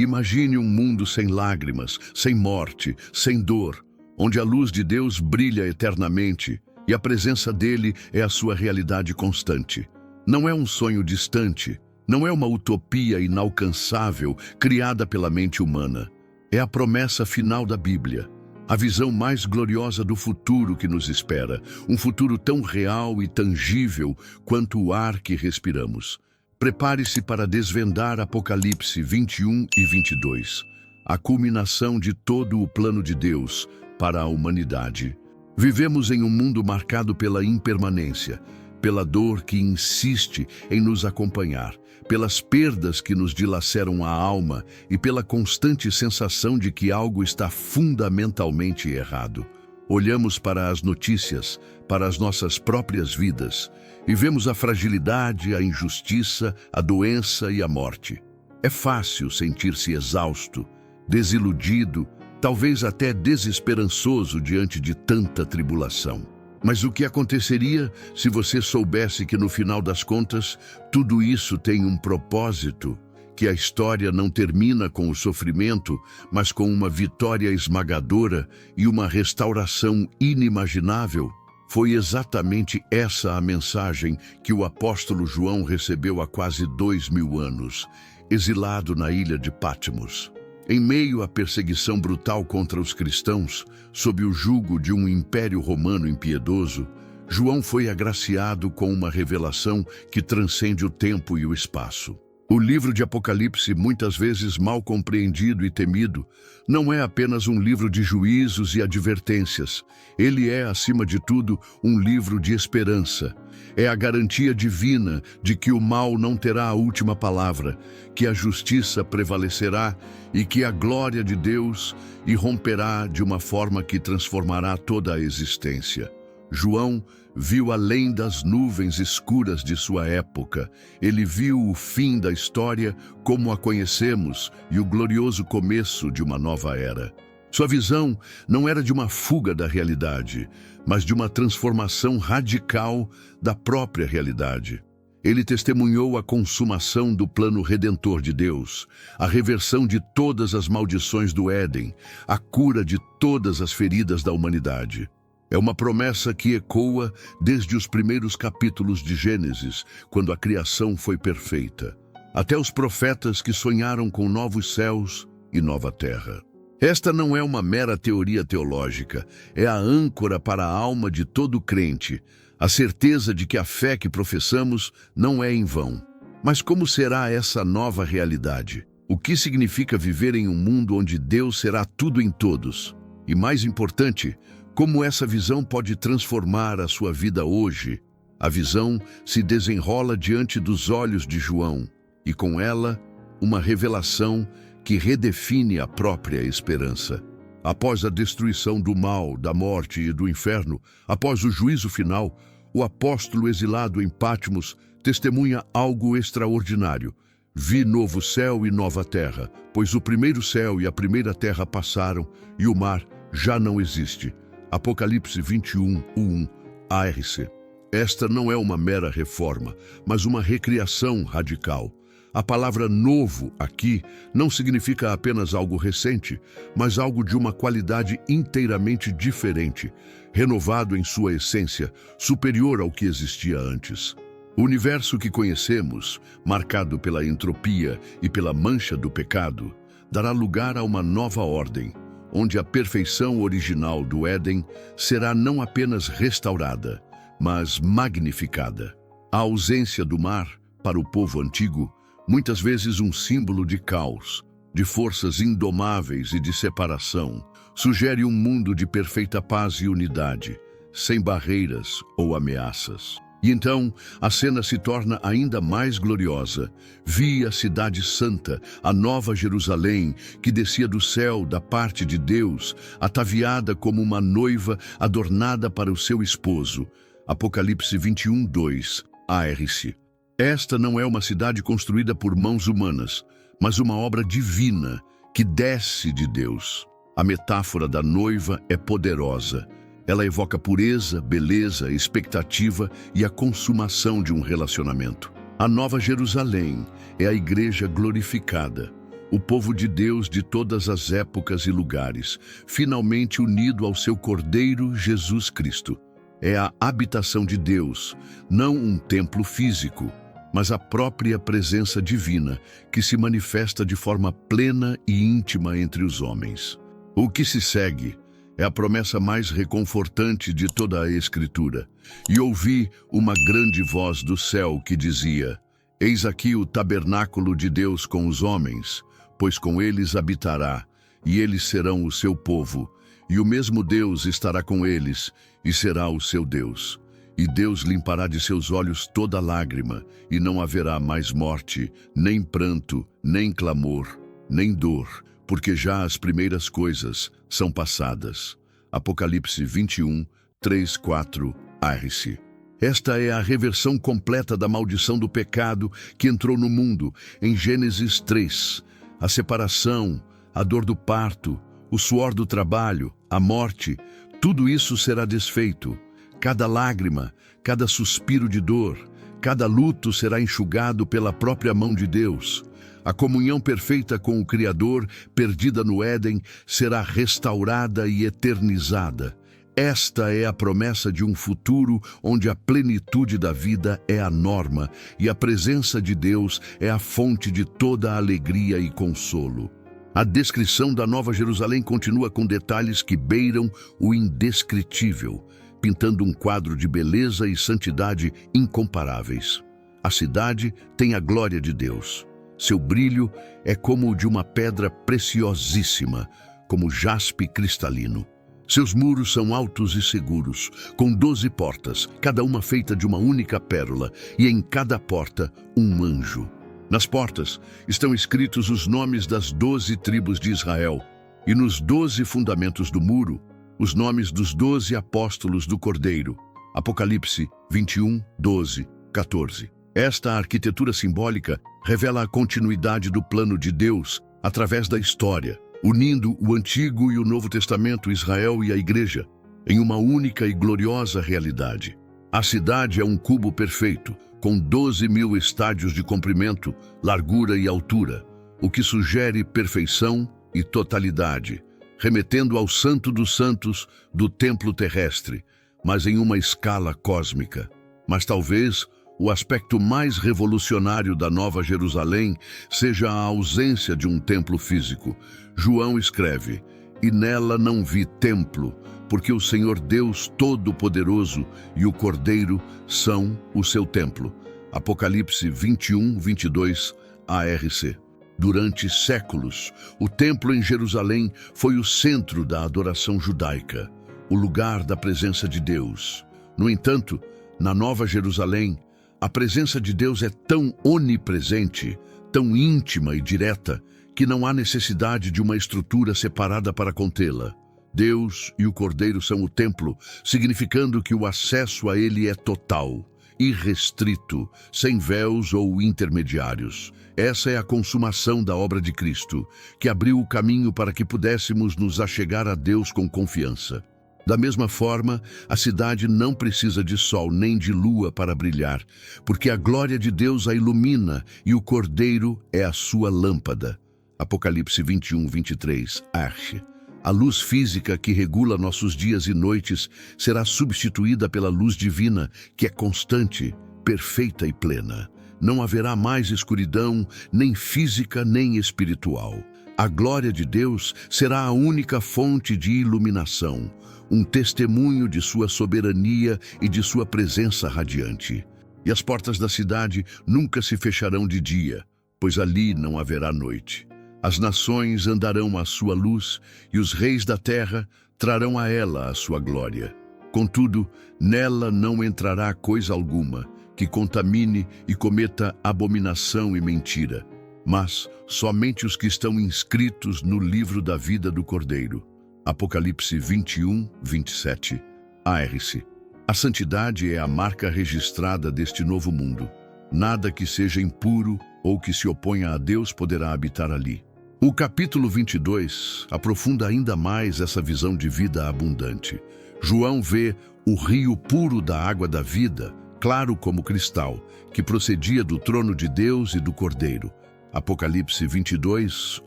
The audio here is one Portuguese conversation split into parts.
Imagine um mundo sem lágrimas, sem morte, sem dor, onde a luz de Deus brilha eternamente e a presença dele é a sua realidade constante. Não é um sonho distante, não é uma utopia inalcançável criada pela mente humana. É a promessa final da Bíblia, a visão mais gloriosa do futuro que nos espera, um futuro tão real e tangível quanto o ar que respiramos. Prepare-se para desvendar Apocalipse 21 e 22, a culminação de todo o plano de Deus para a humanidade. Vivemos em um mundo marcado pela impermanência, pela dor que insiste em nos acompanhar, pelas perdas que nos dilaceram a alma e pela constante sensação de que algo está fundamentalmente errado. Olhamos para as notícias, para as nossas próprias vidas, e vemos a fragilidade, a injustiça, a doença e a morte. É fácil sentir-se exausto, desiludido, talvez até desesperançoso diante de tanta tribulação. Mas o que aconteceria se você soubesse que no final das contas, tudo isso tem um propósito, que a história não termina com o sofrimento, mas com uma vitória esmagadora e uma restauração inimaginável? Foi exatamente essa a mensagem que o apóstolo João recebeu há quase 2000 anos, exilado na ilha de Patmos. Em meio à perseguição brutal contra os cristãos, sob o jugo de um império romano impiedoso, João foi agraciado com uma revelação que transcende o tempo e o espaço. O livro de Apocalipse, muitas vezes mal compreendido e temido, não é apenas um livro de juízos e advertências. Ele é, acima de tudo, um livro de esperança. É a garantia divina de que o mal não terá a última palavra, que a justiça prevalecerá e que a glória de Deus irromperá de uma forma que transformará toda a existência. João viu além das nuvens escuras de sua época. Ele viu o fim da história como a conhecemos e o glorioso começo de uma nova era. Sua visão não era de uma fuga da realidade, mas de uma transformação radical da própria realidade. Ele testemunhou a consumação do plano redentor de Deus, a reversão de todas as maldições do Éden, a cura de todas as feridas da humanidade. É uma promessa que ecoa desde os primeiros capítulos de Gênesis, quando a criação foi perfeita, até os profetas que sonharam com novos céus e nova terra. Esta não é uma mera teoria teológica, é a âncora para a alma de todo crente, a certeza de que a fé que professamos não é em vão. Mas como será essa nova realidade? O que significa viver em um mundo onde Deus será tudo em todos? E mais importante, como essa visão pode transformar a sua vida hoje? A visão se desenrola diante dos olhos de João, e com ela, uma revelação que redefine a própria esperança. Após a destruição do mal, da morte e do inferno, após o juízo final, o apóstolo exilado em Patmos testemunha algo extraordinário. Vi novo céu e nova terra, pois o primeiro céu e a primeira terra passaram, e o mar já não existe. Apocalipse 21, 1, ARC. Esta não é uma mera reforma, mas uma recriação radical. A palavra novo aqui não significa apenas algo recente, mas algo de uma qualidade inteiramente diferente, renovado em sua essência, superior ao que existia antes. O universo que conhecemos, marcado pela entropia e pela mancha do pecado, dará lugar a uma nova ordem, onde a perfeição original do Éden será não apenas restaurada, mas magnificada. A ausência do mar, para o povo antigo, muitas vezes um símbolo de caos, de forças indomáveis e de separação, sugere um mundo de perfeita paz e unidade, sem barreiras ou ameaças. E então, a cena se torna ainda mais gloriosa. Vi a cidade santa, a nova Jerusalém, que descia do céu da parte de Deus, ataviada como uma noiva adornada para o seu esposo. Apocalipse 21, 2, ARC. Esta não é uma cidade construída por mãos humanas, mas uma obra divina que desce de Deus. A metáfora da noiva é poderosa. Ela evoca pureza, beleza, expectativa e a consumação de um relacionamento. A Nova Jerusalém é a igreja glorificada, o povo de Deus de todas as épocas e lugares, finalmente unido ao seu Cordeiro Jesus Cristo. É a habitação de Deus, não um templo físico, mas a própria presença divina que se manifesta de forma plena e íntima entre os homens. O que se segue é a promessa mais reconfortante de toda a Escritura. E ouvi uma grande voz do céu que dizia: Eis aqui o tabernáculo de Deus com os homens, pois com eles habitará, e eles serão o seu povo, e o mesmo Deus estará com eles, e será o seu Deus. E Deus limpará de seus olhos toda lágrima, e não haverá mais morte, nem pranto, nem clamor, nem dor, porque já as primeiras coisas são passadas. Apocalipse 21, 3, 4, ARC. Esta é a reversão completa da maldição do pecado que entrou no mundo em Gênesis 3. A separação, a dor do parto, o suor do trabalho, a morte, tudo isso será desfeito. Cada lágrima, cada suspiro de dor, cada luto será enxugado pela própria mão de Deus. A comunhão perfeita com o Criador, perdida no Éden, será restaurada e eternizada. Esta é a promessa de um futuro onde a plenitude da vida é a norma e a presença de Deus é a fonte de toda a alegria e consolo. A descrição da Nova Jerusalém continua com detalhes que beiram o indescritível, pintando um quadro de beleza e santidade incomparáveis. A cidade tem a glória de Deus. Seu brilho é como o de uma pedra preciosíssima, como jaspe cristalino. Seus muros são altos e seguros, com 12 portas, cada uma feita de uma única pérola, e em cada porta um anjo. Nas portas estão escritos os nomes das 12 tribos de Israel, e nos 12 fundamentos do muro, os nomes dos 12 apóstolos do Cordeiro. Apocalipse 21, 12, 14. Esta arquitetura simbólica revela a continuidade do plano de Deus através da história, unindo o Antigo e o Novo Testamento, Israel e a Igreja, em uma única e gloriosa realidade. A cidade é um cubo perfeito, com 12.000 estádios de comprimento, largura e altura, o que sugere perfeição e totalidade, remetendo ao Santo dos Santos do templo terrestre, mas em uma escala cósmica. Mas talvez o aspecto mais revolucionário da Nova Jerusalém seja a ausência de um templo físico. João escreve: E nela não vi templo, porque o Senhor Deus Todo-Poderoso e o Cordeiro são o seu templo. Apocalipse 21, 22, ARC. Durante séculos, o templo em Jerusalém foi o centro da adoração judaica, o lugar da presença de Deus. No entanto, na Nova Jerusalém, a presença de Deus é tão onipresente, tão íntima e direta, que não há necessidade de uma estrutura separada para contê-la. Deus e o Cordeiro são o templo, significando que o acesso a ele é total, irrestrito, sem véus ou intermediários. Essa é a consumação da obra de Cristo, que abriu o caminho para que pudéssemos nos achegar a Deus com confiança. Da mesma forma, a cidade não precisa de sol nem de lua para brilhar, porque a glória de Deus a ilumina e o Cordeiro é a sua lâmpada. Apocalipse 21, 23, ARC. A luz física que regula nossos dias e noites será substituída pela luz divina, que é constante, perfeita e plena. Não haverá mais escuridão, nem física nem espiritual. A glória de Deus será a única fonte de iluminação, um testemunho de sua soberania e de sua presença radiante. E as portas da cidade nunca se fecharão de dia, pois ali não haverá noite. As nações andarão à sua luz e os reis da terra trarão a ela a sua glória. Contudo, nela não entrará coisa alguma que contamine e cometa abominação e mentira, mas somente os que estão inscritos no livro da vida do Cordeiro. Apocalipse 21, 27, ARC. A santidade é a marca registrada deste novo mundo. Nada que seja impuro ou que se oponha a Deus poderá habitar ali. O capítulo 22 aprofunda ainda mais essa visão de vida abundante. João vê o rio puro da água da vida, claro como cristal, que procedia do trono de Deus e do Cordeiro. Apocalipse 22,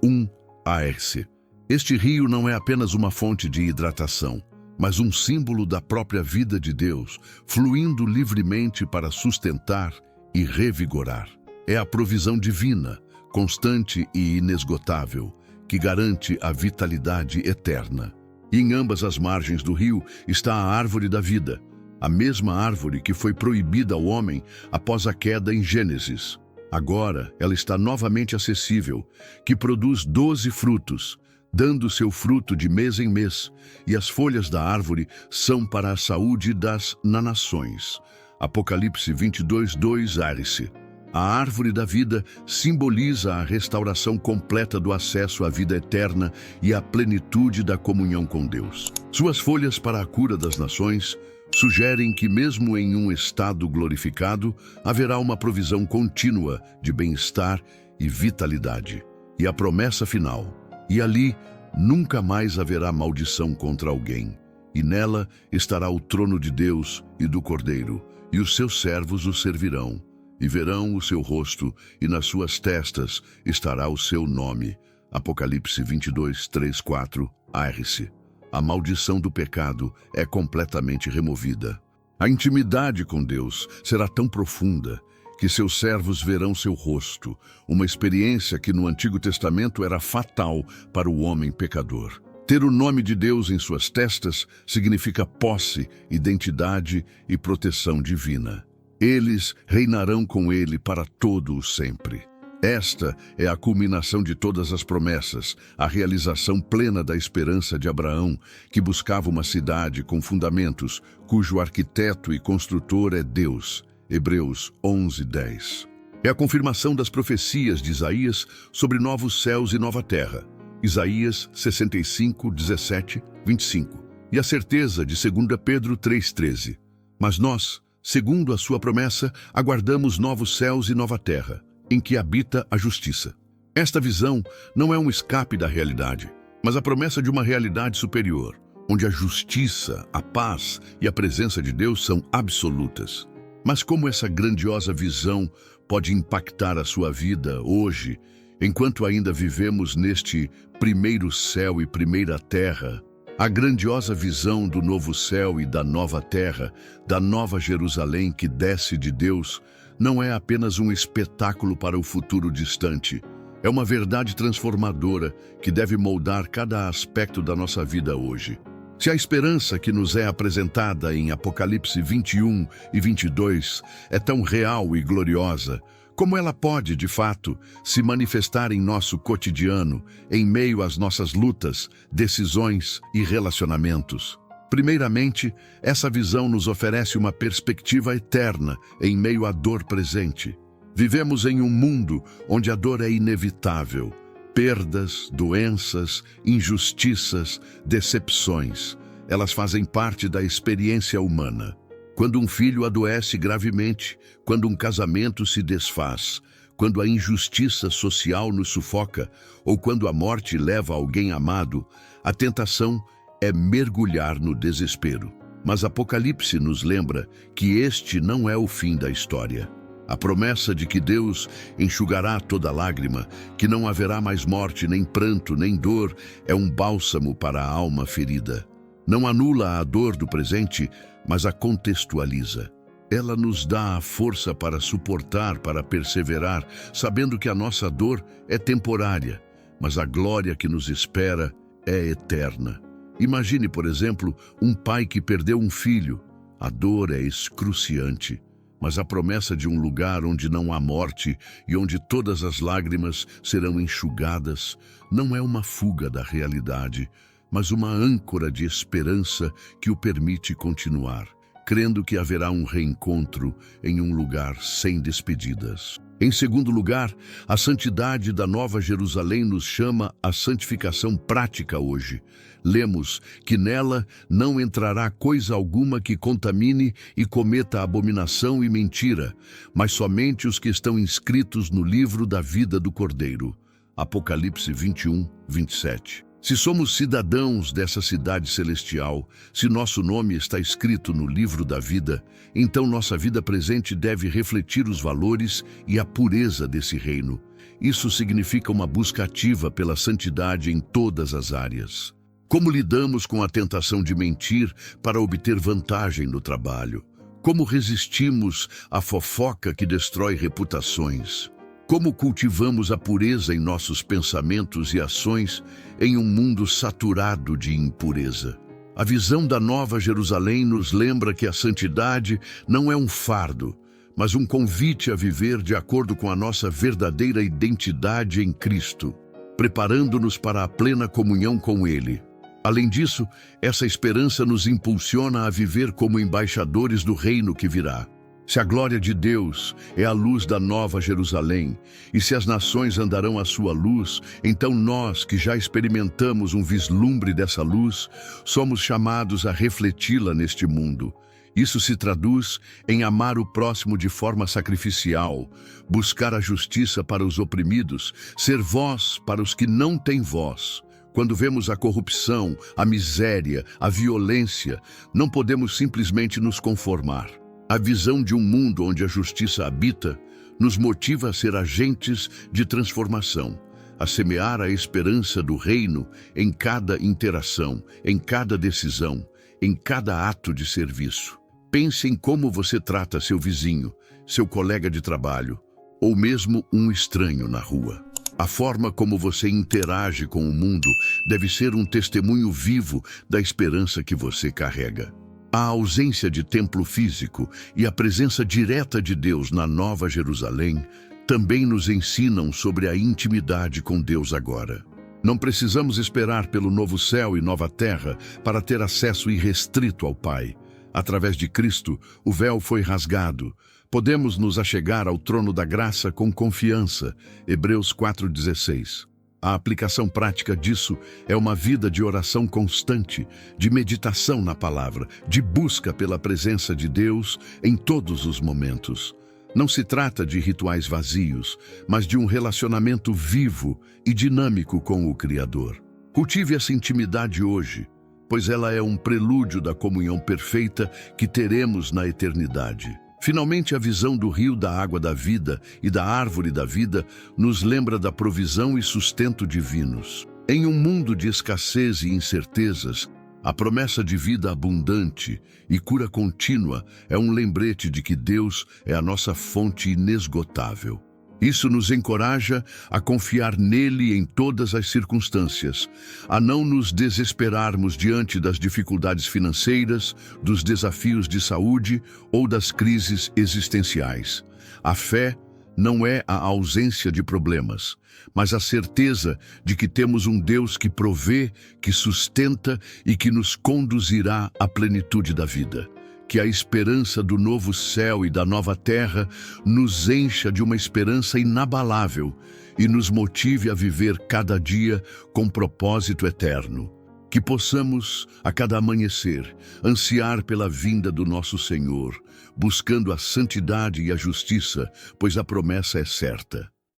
1-AS. Este rio não é apenas uma fonte de hidratação, mas um símbolo da própria vida de Deus, fluindo livremente para sustentar e revigorar. É a provisão divina, constante e inesgotável, que garante a vitalidade eterna. E em ambas as margens do rio está a árvore da vida, a mesma árvore que foi proibida ao homem após a queda em Gênesis. Agora ela está novamente acessível, que produz 12 frutos, dando seu fruto de mês em mês, e as folhas da árvore são para a saúde das nações. Apocalipse 22, 2-AS. A árvore da vida simboliza a restauração completa do acesso à vida eterna e à plenitude da comunhão com Deus. Suas folhas para a cura das nações sugerem que mesmo em um estado glorificado, haverá uma provisão contínua de bem-estar e vitalidade. E a promessa final: e ali nunca mais haverá maldição contra alguém. E nela estará o trono de Deus e do Cordeiro, e os seus servos o servirão. E verão o seu rosto, e nas suas testas estará o seu nome. Apocalipse 22, 3-4-AS. A maldição do pecado é completamente removida. A intimidade com Deus será tão profunda que seus servos verão seu rosto, uma experiência que no Antigo Testamento era fatal para o homem pecador. Ter o nome de Deus em suas testas significa posse, identidade e proteção divina. Eles reinarão com ele para todo o sempre. Esta é a culminação de todas as promessas, a realização plena da esperança de Abraão, que buscava uma cidade com fundamentos, cujo arquiteto e construtor é Deus. Hebreus 11:10. É a confirmação das profecias de Isaías sobre novos céus e nova terra. Isaías 65, 17, 25. E a certeza de 2 Pedro 3:13. Mas nós, segundo a sua promessa, aguardamos novos céus e nova terra, em que habita a justiça. Esta visão não é um escape da realidade, mas a promessa de uma realidade superior, onde a justiça, a paz e a presença de Deus são absolutas. Mas como essa grandiosa visão pode impactar a sua vida hoje, enquanto ainda vivemos neste primeiro céu e primeira terra? A grandiosa visão do novo céu e da nova terra, da nova Jerusalém que desce de Deus, não é apenas um espetáculo para o futuro distante. É uma verdade transformadora que deve moldar cada aspecto da nossa vida hoje. Se a esperança que nos é apresentada em Apocalipse 21 e 22 é tão real e gloriosa, como ela pode, de fato, se manifestar em nosso cotidiano, em meio às nossas lutas, decisões e relacionamentos? Primeiramente, essa visão nos oferece uma perspectiva eterna em meio à dor presente. Vivemos em um mundo onde a dor é inevitável. Perdas, doenças, injustiças, decepções. Elas fazem parte da experiência humana. Quando um filho adoece gravemente, quando um casamento se desfaz, quando a injustiça social nos sufoca ou quando a morte leva alguém amado, a tentação é mergulhar no desespero. Mas Apocalipse nos lembra que este não é o fim da história. A promessa de que Deus enxugará toda lágrima, que não haverá mais morte, nem pranto, nem dor, é um bálsamo para a alma ferida. Não anula a dor do presente, mas a contextualiza. Ela nos dá a força para suportar, para perseverar, sabendo que a nossa dor é temporária, mas a glória que nos espera é eterna. Imagine, por exemplo, um pai que perdeu um filho. A dor é excruciante, mas a promessa de um lugar onde não há morte e onde todas as lágrimas serão enxugadas não é uma fuga da realidade, mas uma âncora de esperança que o permite continuar, crendo que haverá um reencontro em um lugar sem despedidas. Em segundo lugar, a santidade da Nova Jerusalém nos chama à santificação prática hoje. Lemos que nela não entrará coisa alguma que contamine e cometa abominação e mentira, mas somente os que estão inscritos no livro da vida do Cordeiro. Apocalipse 21, 27. Se somos cidadãos dessa cidade celestial, se nosso nome está escrito no livro da vida, então nossa vida presente deve refletir os valores e a pureza desse reino. Isso significa uma busca ativa pela santidade em todas as áreas. Como lidamos com a tentação de mentir para obter vantagem no trabalho? Como resistimos à fofoca que destrói reputações? Como cultivamos a pureza em nossos pensamentos e ações em um mundo saturado de impureza? A visão da Nova Jerusalém nos lembra que a santidade não é um fardo, mas um convite a viver de acordo com a nossa verdadeira identidade em Cristo, preparando-nos para a plena comunhão com Ele. Além disso, essa esperança nos impulsiona a viver como embaixadores do reino que virá. Se a glória de Deus é a luz da Nova Jerusalém, e se as nações andarão à sua luz, então nós, que já experimentamos um vislumbre dessa luz, somos chamados a refleti-la neste mundo. Isso se traduz em amar o próximo de forma sacrificial, buscar a justiça para os oprimidos, ser voz para os que não têm voz. Quando vemos a corrupção, a miséria, a violência, não podemos simplesmente nos conformar. A visão de um mundo onde a justiça habita nos motiva a ser agentes de transformação, a semear a esperança do reino em cada interação, em cada decisão, em cada ato de serviço. Pense em como você trata seu vizinho, seu colega de trabalho, ou mesmo um estranho na rua. A forma como você interage com o mundo deve ser um testemunho vivo da esperança que você carrega. A ausência de templo físico e a presença direta de Deus na Nova Jerusalém também nos ensinam sobre a intimidade com Deus agora. Não precisamos esperar pelo novo céu e nova terra para ter acesso irrestrito ao Pai. Através de Cristo, o véu foi rasgado. Podemos nos achegar ao trono da graça com confiança. Hebreus 4,16. A aplicação prática disso é uma vida de oração constante, de meditação na palavra, de busca pela presença de Deus em todos os momentos. Não se trata de rituais vazios, mas de um relacionamento vivo e dinâmico com o Criador. Cultive essa intimidade hoje, pois ela é um prelúdio da comunhão perfeita que teremos na eternidade. Finalmente, a visão do rio da água da vida e da árvore da vida nos lembra da provisão e sustento divinos. Em um mundo de escassez e incertezas, a promessa de vida abundante e cura contínua é um lembrete de que Deus é a nossa fonte inesgotável. Isso nos encoraja a confiar nele em todas as circunstâncias, a não nos desesperarmos diante das dificuldades financeiras, dos desafios de saúde ou das crises existenciais. A fé não é a ausência de problemas, mas a certeza de que temos um Deus que provê, que sustenta e que nos conduzirá à plenitude da vida. Que a esperança do novo céu e da nova terra nos encha de uma esperança inabalável e nos motive a viver cada dia com propósito eterno. Que possamos, a cada amanhecer, ansiar pela vinda do nosso Senhor, buscando a santidade e a justiça, pois a promessa é certa.